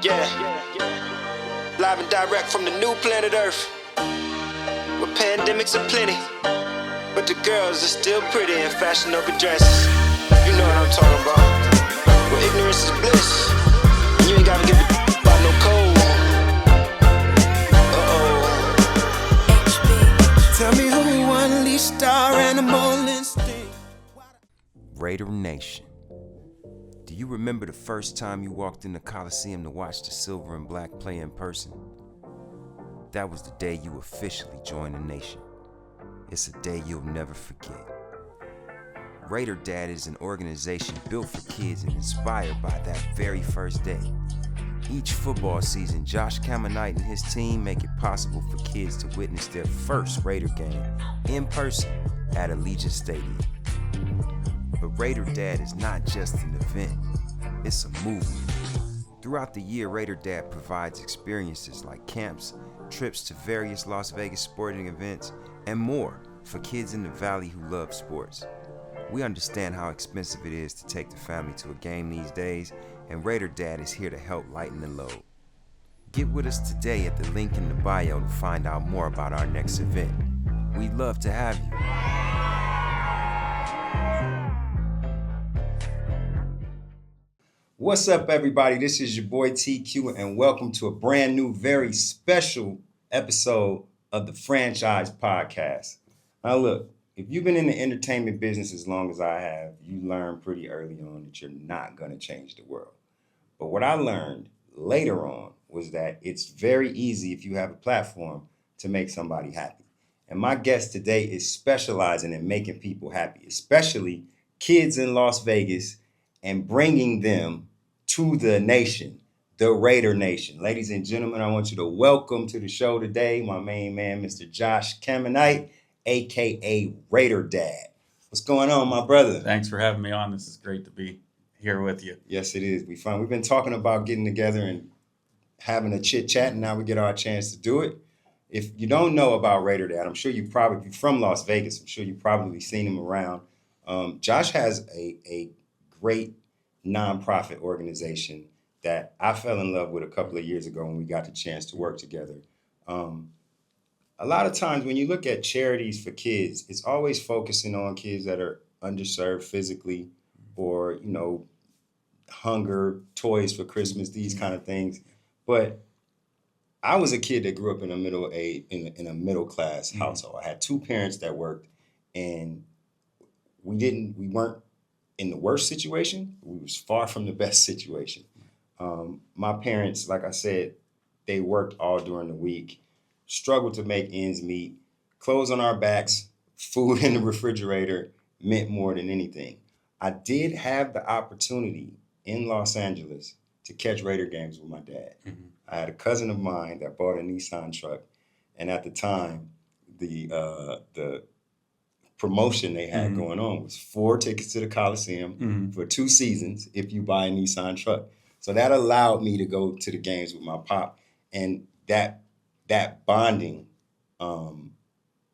Yeah, live and direct from the new planet Earth, where pandemics are plenty, but the girls are still pretty in fashionable dresses. You know what I'm talking about. Where ignorance is bliss, and you ain't gotta give a about no code. Tell me who won least star animal instinct. Raider Nation. Do you remember the first time you walked in the Coliseum to watch the Silver and Black play in person? That was the day you officially joined the nation. It's a day you'll never forget. Raider Dad is an organization built for kids and inspired by that very first day. Each football season, Josh Caminite and his team make it possible for kids to witness their first Raider game in person at Allegiant Stadium. But Raider Dad is not just an event, it's a movement. Throughout the year, Raider Dad provides experiences like camps, trips to various Las Vegas sporting events, and more for kids in the Valley who love sports. We understand how expensive it is to take the family to a game these days, and Raider Dad is here to help lighten the load. Get with us today at the link in the bio to find out more about our next event. We'd love to have you. What's up, everybody? This is your boy TQ, and welcome to a brand new, very special episode of the Franchise Podcast. Now, look, if you've been in the entertainment business as long as I have, you learn pretty early on that you're not going to change the world. But what I learned later on was that it's very easy, if you have a platform, to make somebody happy. And my guest today is specializing in making people happy, especially kids in Las Vegas, and bringing them to the nation, the Raider Nation. Ladies and gentlemen, I want you to welcome to the show today my main man, Mr. Josh Caminite, a.k.a. Raider Dad. What's going on, my brother? Thanks for having me on. This is great to be here with you. Yes, it is. We've been talking about getting together and having a chit-chat, and now we get our chance to do it. If you don't know about Raider Dad, I'm sure if you're from Las Vegas, I'm sure you've probably seen him around. Josh has a great nonprofit organization that I fell in love with a couple of years ago when we got the chance to work together. A lot of times when you look at charities for kids, it's always focusing on kids that are underserved physically or, hunger, toys for Christmas, these kind of things. But I was a kid that grew up in a middle class household. I had two parents that worked, and we weren't in the worst situation. We was far from the best situation. My parents, like I said, they worked all during the week, struggled to make ends meet, clothes on our backs, food in the refrigerator meant more than anything. I did have the opportunity in Los Angeles to catch Raider games with my dad. Mm-hmm. I had a cousin of mine that bought a Nissan truck, and at the time, the promotion they had going on was 4 tickets to the Coliseum for 2 seasons if you buy a Nissan truck. So that allowed me to go to the games with my pop, and that bonding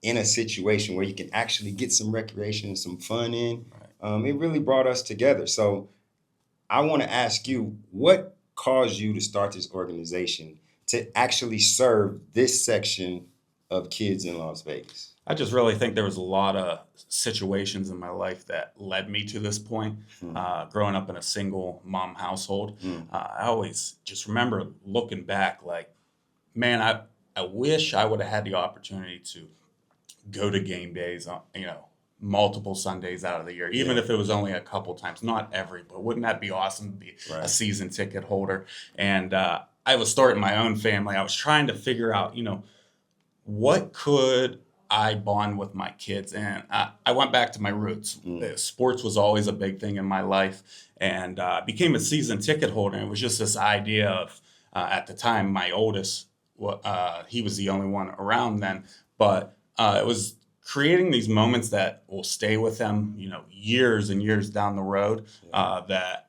in a situation where you can actually get some recreation and some fun in, it really brought us together. So I want to ask you, what caused you to start this organization to actually serve this section of kids in Las Vegas? I just really think there was a lot of situations in my life that led me to this point. Growing up in a single mom household, I always just remember looking back like, man, I wish I would have had the opportunity to go to game days, multiple Sundays out of the year, even if it was only a couple times, not every, but wouldn't that be awesome to be a season ticket holder? And I was starting my own family. I was trying to figure out, what could I bond with my kids? And I went back to my roots. Sports was always a big thing in my life, and I became a season ticket holder. And it was just this idea of, at the time, my oldest, he was the only one around then, but it was creating these moments that will stay with them, years and years down the road, that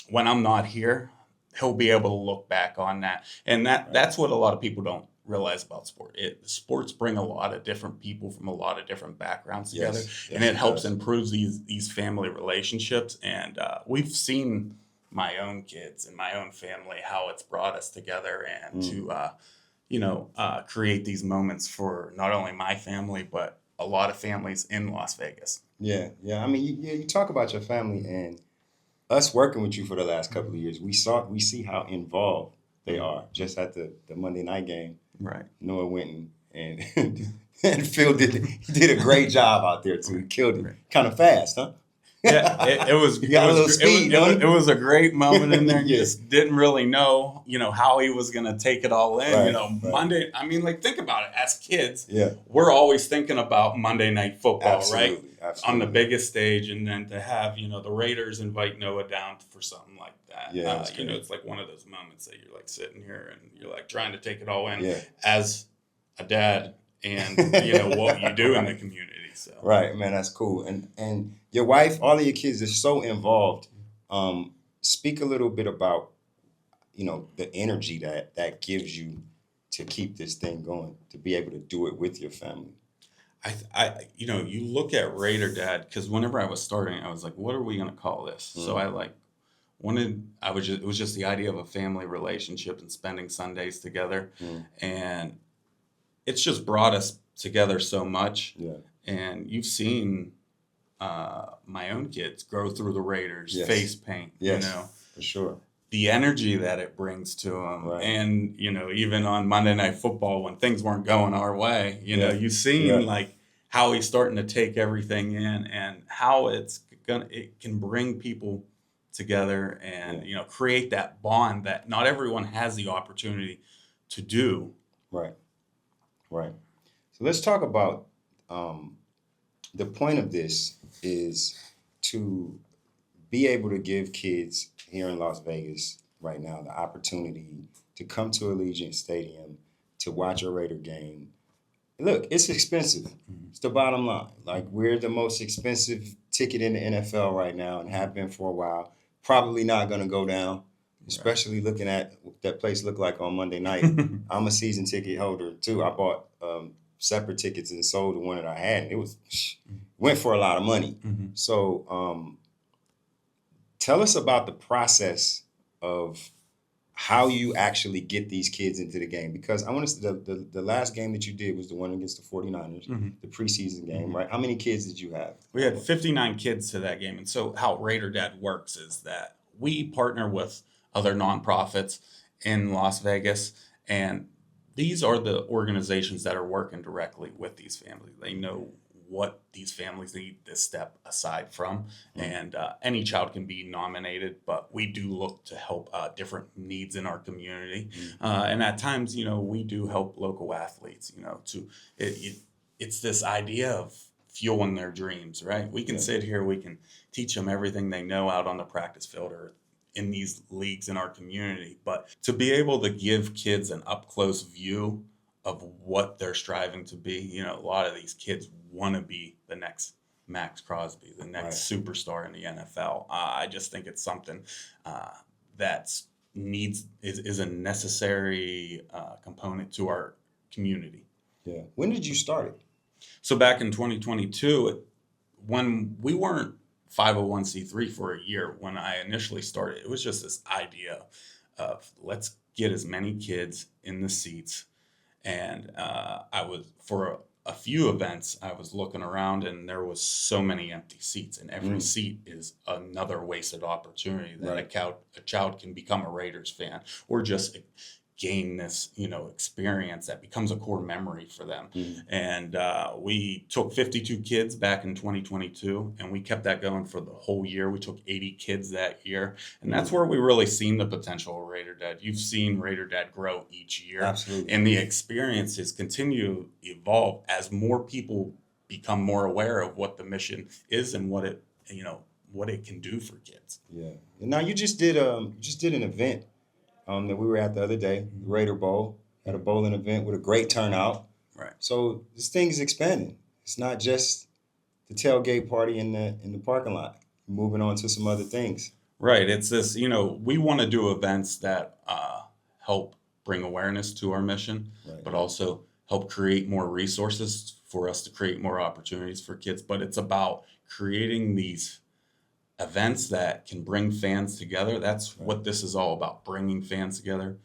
when I'm not here, he'll be able to look back on that. And that's what a lot of people don't realize about sport. Sports bring a lot of different people from a lot of different backgrounds together, and it helps improve these family relationships. And we've seen my own kids and my own family, how it's brought us together, and to create these moments for not only my family but a lot of families in Las Vegas. Yeah, yeah. I mean, you talk about your family and us working with you for the last couple of years. We see how involved they are. Just at the Monday night game, Right. Noah went and and Phil did a great job out there too. He killed it. Right. Kind of fast, huh? Yeah, it was. You got a little speed, don't you? It was a great moment in there. You Yeah. just didn't really know, how he was gonna take it all in. Right. Monday. I mean, like, think about it. As kids, Yeah, we're always thinking about Monday Night Football, right? Absolutely. On the biggest stage, and then to have the Raiders invite Noah down for something like that. Yeah, that's great. It's like one of those moments that you're like sitting here and you're like trying to take it all in Yeah. as a dad, and what you do in the community. So Right, man, that's cool. And your wife, all of your kids are so involved. Speak a little bit about, the energy that gives you to keep this thing going, to be able to do it with your family. you look at Raider Dad, because whenever I was starting, I was like, what are we gonna call this? So I it was just the idea of a family relationship and spending Sundays together, Mm. and it's just brought us together so much. Yeah, And you've seen my own kids grow through the Raiders, Yes. face paint, yes, for sure. the energy that it brings to them. Right. And, even on Monday Night Football, when things weren't going our way, Yeah. you've seen Yeah. like how he's starting to take everything in, and how it can bring people together, and, create that bond that not everyone has the opportunity to do. Right, right. So let's talk about the point of this is to be able to give kids here in Las Vegas right now the opportunity to come to Allegiant Stadium to watch a Raider game. Look, it's expensive. It's the bottom line. Like, we're the most expensive ticket in the NFL right now and have been for a while. Probably not going to go down, especially looking at what that place looked like on Monday night. I'm a season ticket holder too. I bought separate tickets and sold the one that I had, and it went for a lot of money. Mhm. So tell us about the process of how you actually get these kids into the game, because I want to the last game that you did was the one against the 49ers, Mhm. the preseason game, right? How many kids did you have? We had 59 kids to that game. And so how Raider Dad works is that we partner with other nonprofits in Las Vegas, and these are the organizations that are working directly with these families. They know what these families need to step aside from, and any child can be nominated, but we do look to help different needs in our community, and at times, we do help local athletes. It's this idea of fueling their dreams, right? We can Yeah. sit here, we can teach them everything they know out on the practice field or in these leagues in our community, but to be able to give kids an up close view of what they're striving to be. A lot of these kids want to be the next Max Crosby, the next superstar in the NFL. I just think it's something that is a necessary component to our community. Yeah. When did you start it? So back in 2022, when we weren't 501c3 for a year, when I initially started, it was just this idea of let's get as many kids in the seats. And I was, for a few events, I was looking around and there was so many empty seats, and every seat is another wasted opportunity that a child can become a Raiders fan, or just gain this, experience that becomes a core memory for them. And we took 52 kids back in 2022, and we kept that going for the whole year. We took 80 kids that year, and that's where we really seen the potential of Raider Dad. You've seen Raider Dad grow each year. Absolutely. And the experiences continue to evolve as more people become more aware of what the mission is and what it can do for kids. Yeah. And now you just did an event that we were at the other day, the Raider Bowl. Had a bowling event with a great turnout. Right. So this thing is expanding. It's not just the tailgate party in the parking lot. Moving on to some other things. Right. It's this, we want to do events that help bring awareness to our mission, but also help create more resources for us to create more opportunities for kids. But it's about creating these events that can bring fans together. That's Right. what this is all about, bringing fans together,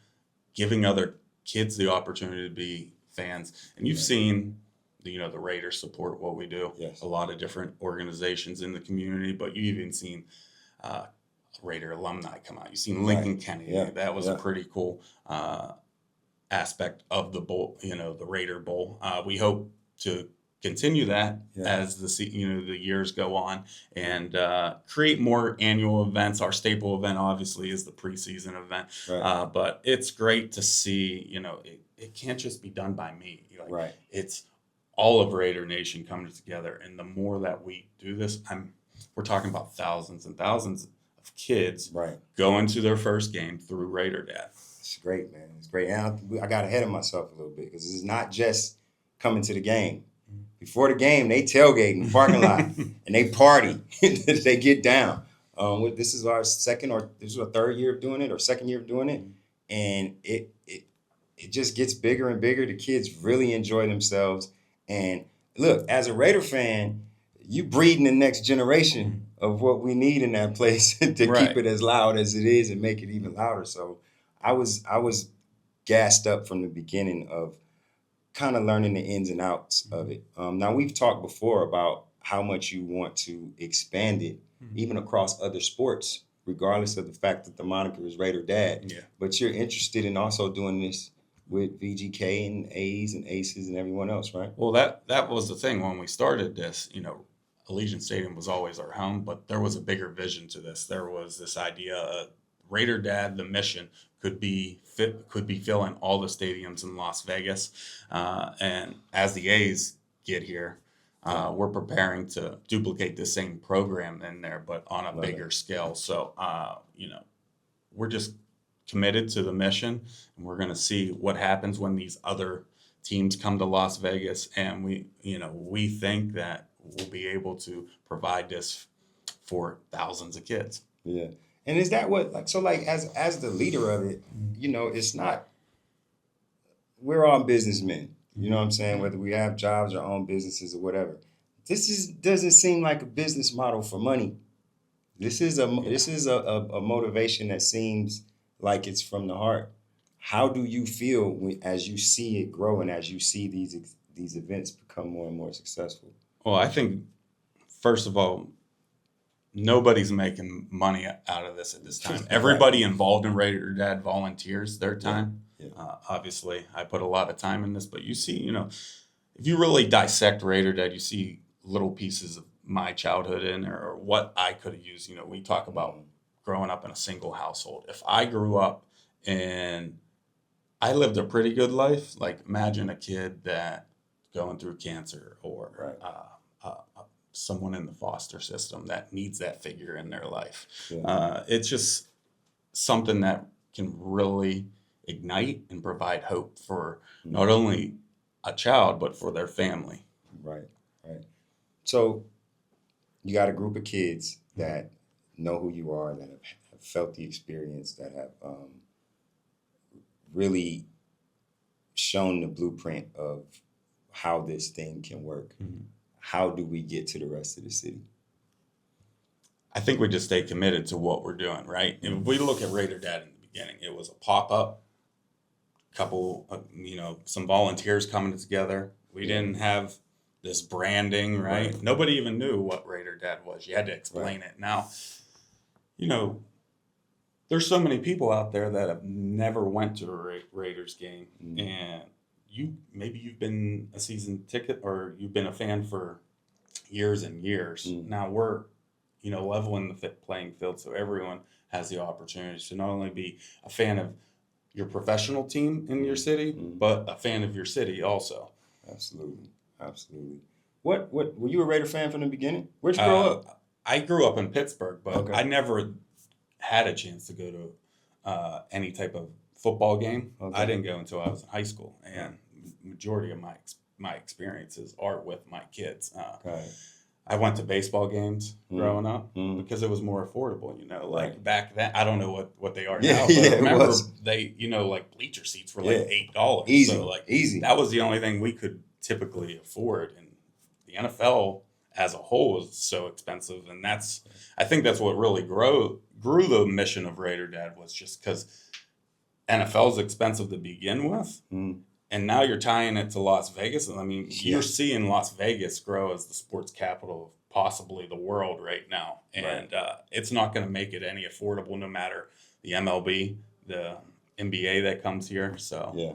giving other kids the opportunity to be fans. And you've Right. seen the Raiders support what we do. Yes. A lot of different organizations in the community, but you've even seen Raider alumni come out. You've seen Lincoln Right. Kennedy. Yeah. That was Yeah. a pretty cool aspect of the bowl, the Raider Bowl. We hope to continue that Yeah. as the years go on, and create more annual events. Our staple event obviously is the preseason event, Right. but it's great to see. It can't just be done by me. Like, Right. it's all of Raider Nation coming together, and the more that we do this, we're talking about thousands and thousands of kids Right. going to their first game through Raider Dad. It's great, man. It's great. And I got ahead of myself a little bit because it's not just coming to the game. Before the game, they tailgate in the parking lot and they party. They get down. This is our third year of doing it, or second year of doing it, and it just gets bigger and bigger. The kids really enjoy themselves. And look, as a Raider fan, you breeding the next generation of what we need in that place to Right. keep it as loud as it is and make it even louder. So I was gassed up from the beginning of kind of learning the ins and outs of it. Now we've talked before about how much you want to expand it, even across other sports, regardless of the fact that the moniker is Raider Dad. Yeah. But you're interested in also doing this with VGK and A's and Aces and everyone else, right? Well, that was the thing when we started this. Allegiant Stadium was always our home, but there was a bigger vision to this. There was this idea, Raider Dad, the mission could be filling all the stadiums in Las Vegas, and as the A's get here, we're preparing to duplicate the same program in there, but on a Love bigger scale. So, we're just committed to the mission, and we're going to see what happens when these other teams come to Las Vegas, and we think that we'll be able to provide this for thousands of kids. Yeah. And is that what as the leader of it, it's not, we're all businessmen. You know what I'm saying? Whether we have jobs or own businesses or whatever. Doesn't seem like a business model for money. This is a motivation that seems like it's from the heart. How do you feel as you see it grow and as you see these events become more and more successful? Well, I think, first of all, nobody's making money out of this at this time. Everybody involved in Raider Dad volunteers their time. Yeah. Obviously, I put a lot of time in this, but you see, if you really dissect Raider Dad, you see little pieces of my childhood in there, or what I could have used. We talk about growing up in a single household. If I grew up and I lived a pretty good life, like imagine a kid that going through cancer, or someone in the foster system that needs that figure in their life. Yeah. It's just something that can really ignite and provide hope for not only a child, but for their family. Right. So you got a group of kids that know who you are, that have felt the experience, that have really shown the blueprint of how this thing can work. How do we get to the rest of the city? I think we just stay committed to what we're doing, right? If we look at Raider Dad in the beginning, it was a pop-up, couple, some volunteers coming together. We didn't have this branding, right? Nobody even knew what Raider Dad was. You had to explain it. Now, there's so many people out there that have never went to a Raiders game, and maybe you've been a season ticket, or you've been a fan for years and years. Now we're leveling the playing field, so everyone has the opportunity to not only be a fan of your professional team in your city, but a fan of your city also. Absolutely. What were you a Raider fan from the beginning? Where'd you grow up? I grew up in Pittsburgh, but Okay. I never had a chance to go to any type of football game. Okay. I didn't go until I was in high school, and majority of my experiences are with my kids. Right. I went to baseball games growing up because it was more affordable, like back then. I don't know what they are now, but it I remember was. they, like bleacher seats were like $8. Easy, So like easy. that was the only thing we could typically afford. And the NFL as a whole is so expensive, and I think that's what really grew the mission of Raider Dad, was just because NFL is expensive to begin with, and now you're tying it to Las Vegas, and I mean, you're seeing Las Vegas grow as the sports capital of possibly the world right now, and it's not going to make it any affordable, no matter the MLB, the NBA that comes here. So Yeah.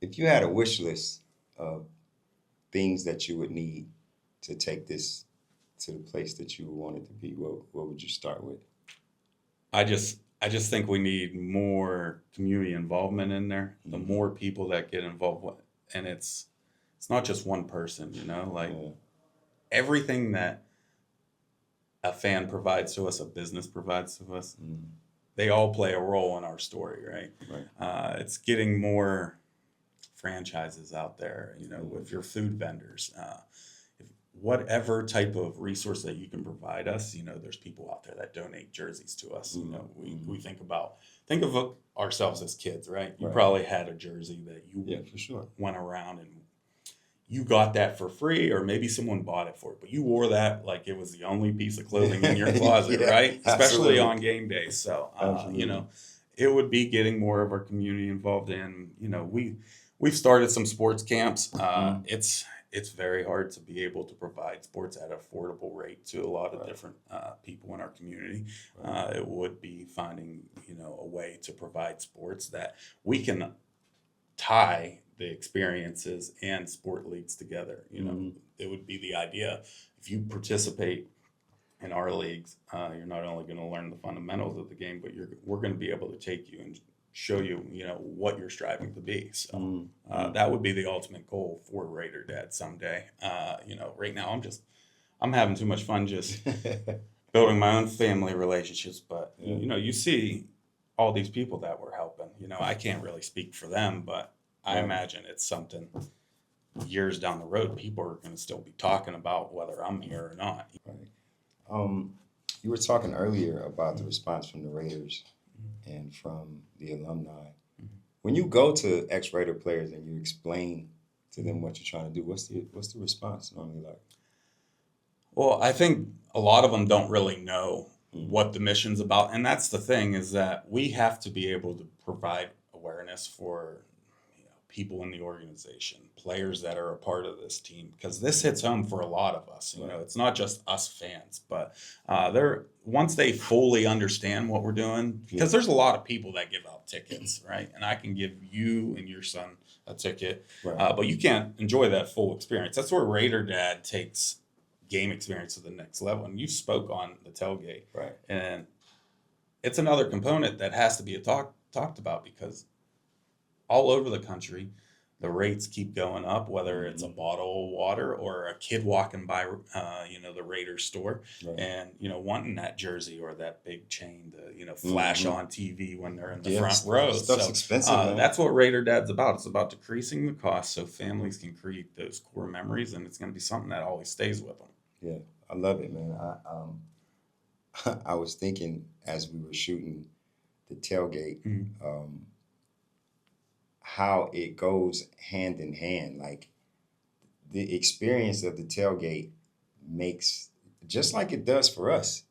If you had a wish list of things that you would need to take this to the place that you want it to be, what would you start with? I just think we need more community involvement in there. The more people that get involved, and it's not just one person, like everything that a fan provides to us, a business provides to us, they all play a role in our story, right? It's getting more franchises out there, with your food vendors, whatever type of resource that you can provide us. There's people out there that donate jerseys to us. We think of ourselves as kids, right? You probably had a jersey that you for sure went around and you got that for free, or maybe someone bought it for it, but you wore that like it was the only piece of clothing in your closet, right? Especially on game days. So, it would be getting more of our community involved in, we've started some sports camps. It's very hard to be able to provide sports at an affordable rate to a lot of different people in our community. It would be finding, a way to provide sports that we can tie the experiences and sport leagues together. It would be the idea. If you participate in our leagues, you're not only going to learn the fundamentals of the game, but we're going to be able to take you and show you, what you're striving to be. So that would be the ultimate goal for Raider Dad someday. Right now I'm having too much fun just building my own family relationships. But, you see all these people that we're helping. I can't really speak for them, but I imagine it's something years down the road, people are going to still be talking about whether I'm here or not. Right. You were talking earlier about the response from the Raiders and from the alumni. When you go to ex-Raider players and you explain to them what you're trying to do, what's the response normally like? Well, I think a lot of them don't really know what the mission's about. And that's the thing, is that we have to be able to provide awareness for people in the organization, players that are a part of this team, because this hits home for a lot of us. It's not just us fans, but once they fully understand what we're doing, because there's a lot of people that give out tickets, right? And I can give you and your son a ticket, but you can't enjoy that full experience. That's where Raider Dad takes game experience to the next level. And you spoke on the tailgate, right? And it's another component that has to be talked about, because all over the country, the rates keep going up, whether it's a bottle of water or a kid walking by, the Raiders store and, wanting that jersey or that big chain to, flash on TV when they're in the front row. Stuff's expensive. That's what Raider Dad's about. It's about decreasing the cost so families can create those core memories, and it's going to be something that always stays with them. Yeah, I love it, man. I was thinking as we were shooting the tailgate, how it goes hand in hand. Like, the experience of the tailgate makes, just like it does for us,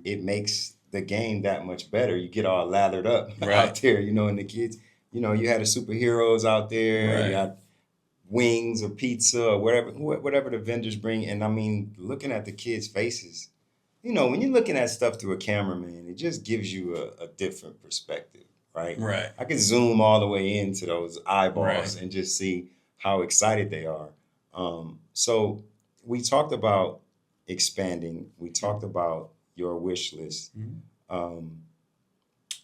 it makes the game that much better. You get all lathered up out there, and the kids, you had the superheroes out there, you got wings or pizza or whatever the vendors bring. And I mean, looking at the kids' faces, when you're looking at stuff through a camera, man, it just gives you a different perspective. Right. I can zoom all the way into those eyeballs and just see how excited they are. So we talked about expanding. We talked about your wish list.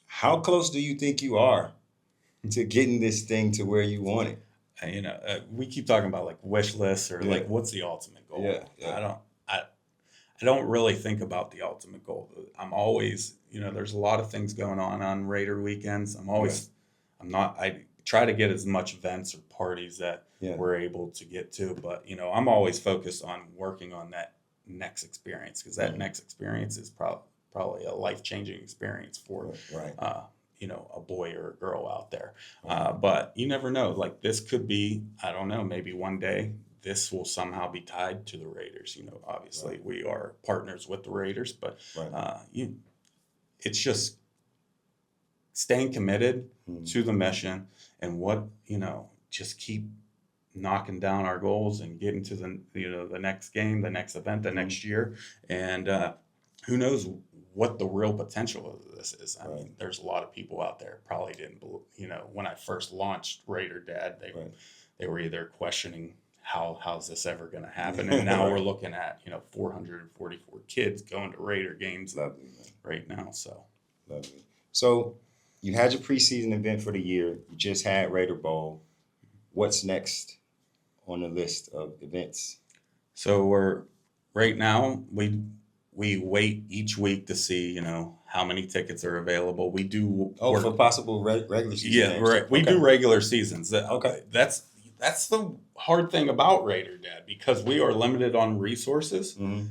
How close do you think you are to getting this thing to where you want it? We keep talking about like wish lists or like what's the ultimate goal. I don't really think about the ultimate goal. I'm always, there's a lot of things going on Raider weekends. I try to get as much events or parties that we're able to get to, but I'm always focused on working on that next experience, because that next experience is probably a life-changing experience for a boy or a girl out there. But you never know. Like, this could be, I don't know, maybe one day this will somehow be tied to the Raiders. Obviously we are partners with the Raiders, but Right. it's just staying committed Mm-hmm. to the mission and just keep knocking down our goals and getting to the next game, the next event, the next year. And who knows what the real potential of this is. I mean, there's a lot of people out there probably didn't believe, when I first launched Raider Dad, they were either questioning how's this ever going to happen. And now we're looking at, 444 kids going to Raider games Lovely, man. right now. So Lovely. So you had your preseason event for the year. You just had Raider Bowl. What's next on the list of events? So right now we wait each week to see, how many tickets are available. We do for possible regular season yeah, games. right. We do regular seasons. Okay. That's the hard thing about Raider Dad, because we are limited on resources, Mm-hmm.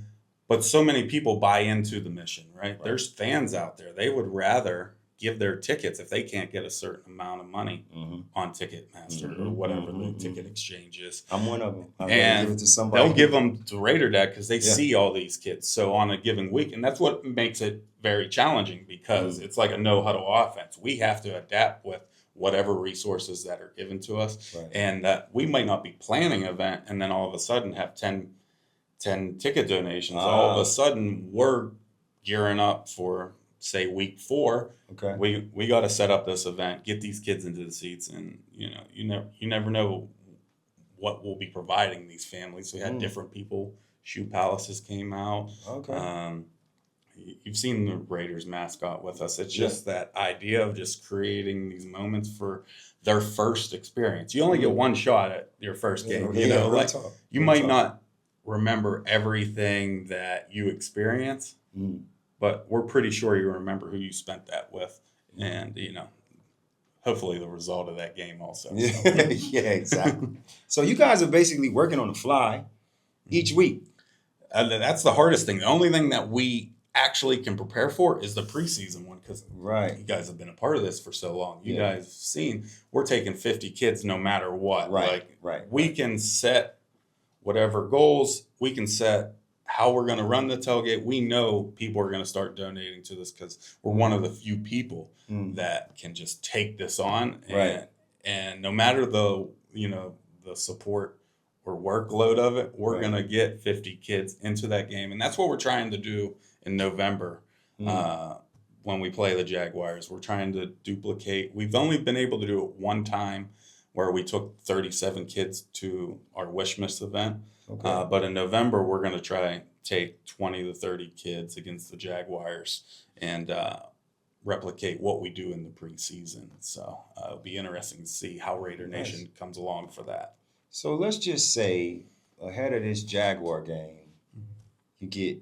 but so many people buy into the mission, right? There's fans out there. They would rather give their tickets if they can't get a certain amount of money on Ticketmaster or whatever the ticket exchange is. I'm one of them. I'm And give it to somebody. they'll give them to Raider Dad because they see all these kids. So on a given week, and that's what makes it very challenging, because it's like a no huddle offense. We have to adapt with whatever resources that are given to us, and that we might not be planning an event and then all of a sudden have 10 ticket donations. All of a sudden we're gearing up for, say, week 4. Okay. We got to set up this event, get these kids into the seats, and you never know what we'll be providing these families. We had different people. Shoe Palaces came out. Okay. You've seen the Raiders mascot with us. It's just that idea of just creating these moments for their first experience. You only get one shot at your first game. You might not remember everything that you experience, but we're pretty sure you remember who you spent that with, and hopefully the result of that game also. Yeah, exactly. So you guys are basically working on the fly each week. That's the hardest thing. The only thing that we actually can prepare for is the preseason one, because you guys have been a part of this for so long. You guys have seen we're taking 50 kids no matter what. We can set whatever goals, we can set how we're going to run the tailgate. We know people are going to start donating to this because we're one of the few people that can just take this on. And no matter the support or workload of it, we're going to get 50 kids into that game. And that's what we're trying to do in November when we play the Jaguars. We're trying to duplicate. We've only been able to do it one time, where we took 37 kids to our Wishmas event. But in November, we're going to try take 20 to 30 kids against the Jaguars and replicate what we do in the preseason. So it'll be interesting to see how Raider Nation comes along for that. So let's just say ahead of this Jaguar game, you get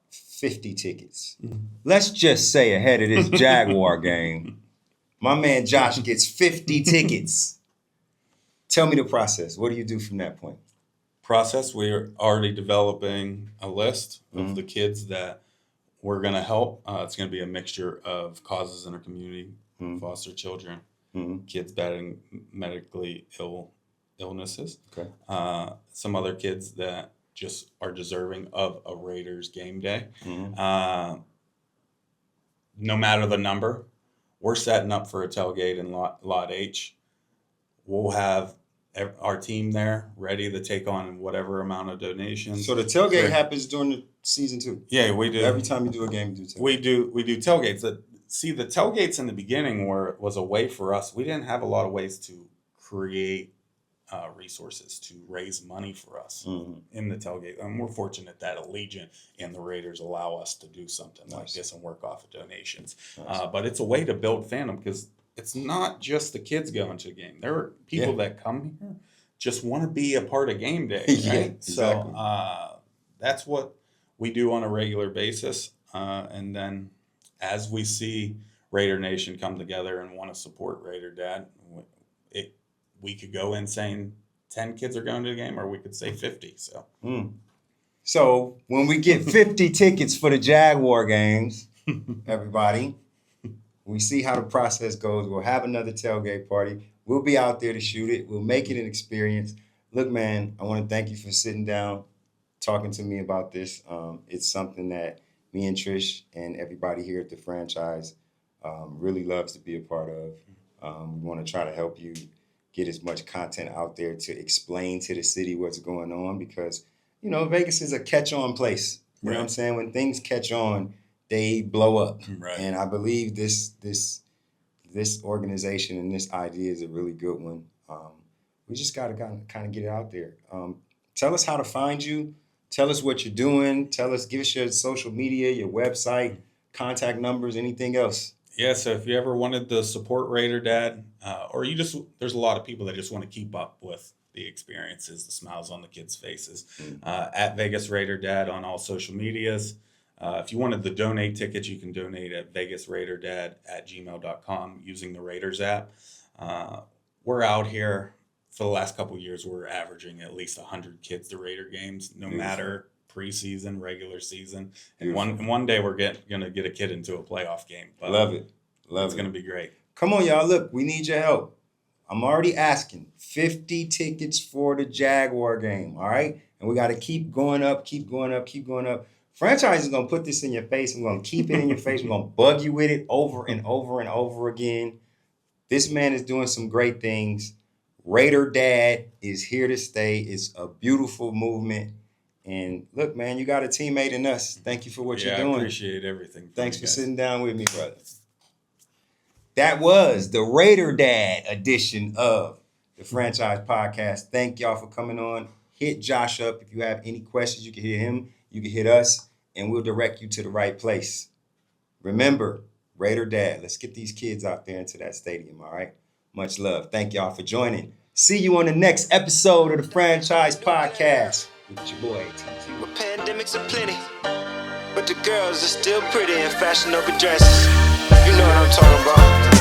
50 tickets. Let's just say ahead of this Jaguar game, my man Josh gets 50 tickets. Tell me the process. What do you do from that point? We're already developing a list of the kids that we're going to help. It's going to be a mixture of causes in our community, foster children, kids battling medically illnesses, some other kids that just are deserving of a Raiders game day. No matter the number, we're setting up for a tailgate in Lot H. We'll have our team there ready to take on whatever amount of donations. So the tailgate happens during the season too? Yeah, we do. Every time you do a game, you do tailgate. We do tailgates. The tailgates in the beginning was a way for us. We didn't have a lot of ways to create resources to raise money for us in the tailgate. And we're fortunate that Allegiant and the Raiders allow us to do something like this and work off of donations. But it's a way to build fandom, because it's not just the kids going to the game. There are people that come here just want to be a part of game day, right? Exactly. So that's what we do on a regular basis. And then as we see Raider Nation come together and want to support Raider Dad, we could go in saying 10 kids are going to the game, or we could say 50. So when we get 50 tickets for the Jaguar games, everybody, we see how the process goes. We'll have another tailgate party. We'll be out there to shoot it. We'll make it an experience. Look, man, I want to thank you for sitting down, talking to me about this. It's something that me and Trish and everybody here at the franchise really loves to be a part of. We want to try to help you get as much content out there to explain to the city what's going on because, you know, Vegas is a catch-on place. You know what I'm saying? When things catch on, they blow up. Right. And I believe this organization and this idea is a really good one. We just got to kind of get it out there. Tell us how to find you. Tell us what you're doing. Give us your social media, your website, contact numbers, anything else. Yeah, so if you ever wanted to support Raider Dad, or there's a lot of people that just want to keep up with the experiences, the smiles on the kids' faces, at Vegas Raider Dad on all social medias. If you wanted the donate tickets, you can donate at vegasraiderdad@gmail.com using the Raiders app. We're out here for the last couple of years. We're averaging at least 100 kids to Raider games, no matter preseason, regular season. And one day we're gonna get a kid into a playoff game. But Love it. It's gonna be great. Come on, y'all. Look, we need your help. I'm already asking 50 tickets for the Jaguar game. All right. And we got to keep going up. Franchise is going to put this in your face. I'm going to keep it in your face. We're going to bug you with it over and over and over again. This man is doing some great things. Raider Dad is here to stay. It's a beautiful movement. And look, man, you got a teammate in us. Thank you for what you're doing. I appreciate everything. Thanks for sitting down with me, brother. That was the Raider Dad edition of the Franchise Podcast. Thank y'all for coming on. Hit Josh up. If you have any questions, you can hit him. You can hit us, and we'll direct you to the right place. Remember, Raider Dad, let's get these kids out there into that stadium, all right? Much love. Thank y'all for joining. See you on the next episode of the Franchise Podcast with your boy, TQ. Well, pandemics are plenty, but the girls are still pretty in fashionable dresses. You know what I'm talking about.